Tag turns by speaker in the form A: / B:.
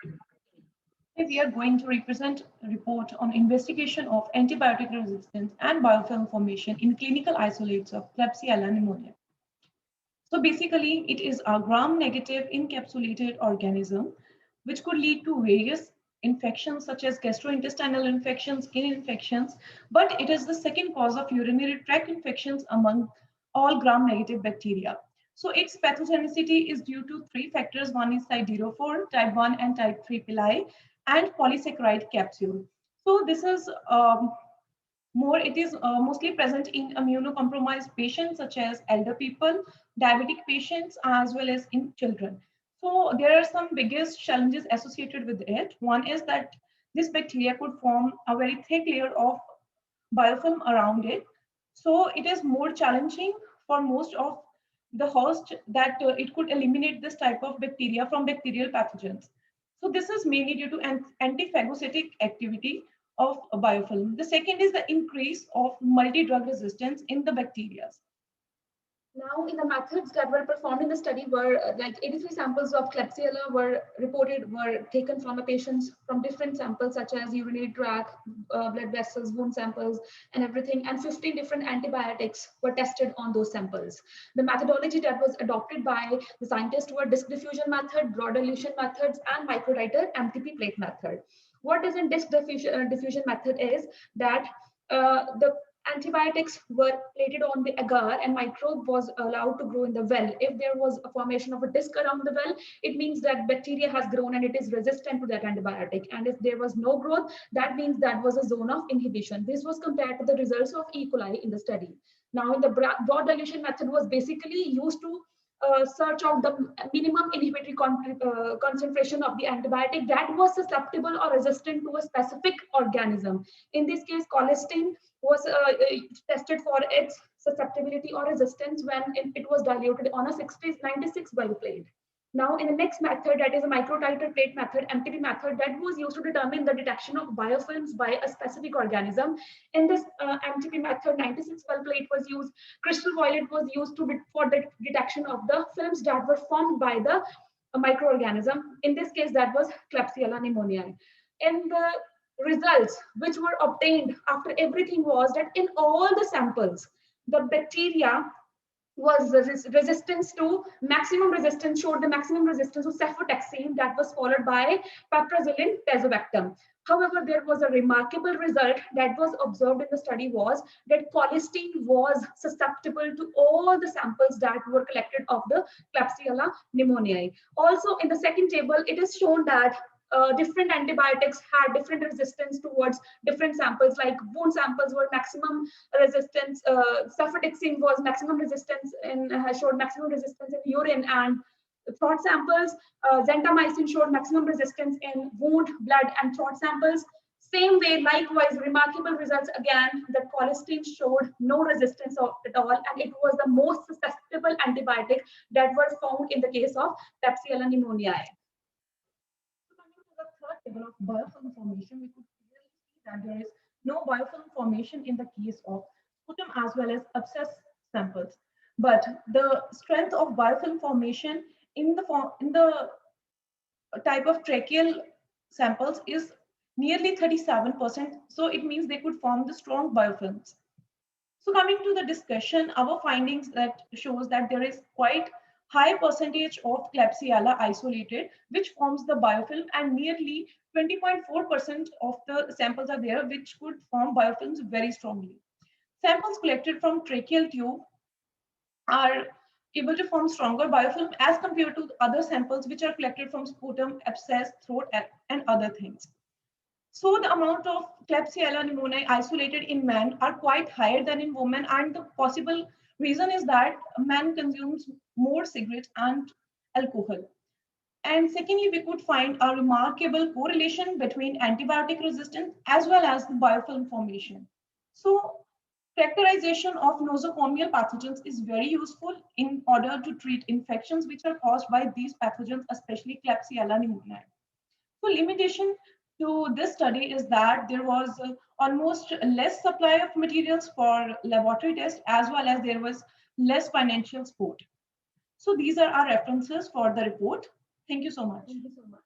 A: Today we are going to represent a report on investigation of antibiotic resistance and biofilm formation in clinical isolates of Klebsiella pneumoniae. So basically, it is a gram-negative encapsulated organism which could lead to various infections such as gastrointestinal infections, skin infections, but it is the second cause of urinary tract infections among all gram-negative bacteria. So its pathogenicity is due to three factors. One is siderophore, type 1 and type 3 pili, and polysaccharide capsule. So this is it is mostly present in immunocompromised patients such as elder people, diabetic patients, as well as in children. So there are some biggest challenges associated with it. One is that this bacteria could form a very thick layer of biofilm around it. So it is more challenging for most of the host that it could eliminate this type of bacteria from bacterial pathogens. So this is mainly due to antiphagocytic activity of a biofilm. The second is the increase of multi-drug resistance in the bacteria.
B: Now, in the methods that were performed in the study were like 83 samples of Klebsiella were taken from the patients from different samples such as urinary tract, blood vessels, wound samples, and everything. And 15 different antibiotics were tested on those samples. The methodology that was adopted by the scientists were disk diffusion method, broad dilution methods, and microtiter MTP plate method. What is in disk diffusion method is that the antibiotics were plated on the agar and microbe was allowed to grow in the well. If there was a formation of a disc around the well, it means that bacteria has grown and it is resistant to that antibiotic. And if there was no growth, that means that was a zone of inhibition. This was compared to the results of E. coli in the study. Now, in the broad dilution method was basically used to search out the minimum inhibitory concentration of the antibiotic that was susceptible or resistant to a specific organism. In this case, colistin was tested for its susceptibility or resistance when it was diluted on a 96 well plate. Now, in the next method, that is a microtiter plate method, MTP method, that was used to determine the detection of biofilms by a specific organism. In this MTP method, 96 well plate was used. Crystal violet was used for the detection of the films that were formed by the microorganism. In this case, that was Klebsiella pneumoniae. In the results which were obtained after everything was that in all the samples, the bacteria was resistance to maximum resistance, showed the maximum resistance to cefotaxime that was followed by piperacillin tazobactam. However, there was a remarkable result that was observed in the study was that colistin was susceptible to all the samples that were collected of the Klebsiella pneumoniae. Also, in the second table, it is shown that different antibiotics had different resistance towards different samples, like wound samples were maximum resistance, cefotaxime was maximum resistance and showed maximum resistance in urine, and throat samples, gentamicin showed maximum resistance in wound, blood, and throat samples. Same way, likewise, remarkable results again, that colistin showed no resistance at all, and it was the most susceptible antibiotic that were found in the case of Klebsiella pneumoniae.
A: Table of biofilm formation, we could clearly see that there is no biofilm formation in the case of sputum as well as abscess samples. But the strength of biofilm formation in the type of tracheal samples is nearly 37%. So it means they could form the strong biofilms. So coming to the discussion, our findings that shows that there is quite high percentage of Klebsiella isolated, which forms the biofilm, and nearly 20.4% of the samples are there which could form biofilms very strongly. Samples collected from tracheal tube are able to form stronger biofilm as compared to other samples which are collected from sputum, abscess, throat, and other things. So the amount of Klebsiella pneumoniae isolated in men are quite higher than in women, and the possible reason is that man consumes more cigarettes and alcohol. And secondly, we could find a remarkable correlation between antibiotic resistance as well as the biofilm formation. So characterization of nosocomial pathogens is very useful in order to treat infections which are caused by these pathogens, especially Klebsiella pneumoniae. So limitation to this study is that there was almost less supply of materials for laboratory tests, as well as there was less financial support. So these are our references for the report. Thank you so much.
B: Thank you so much.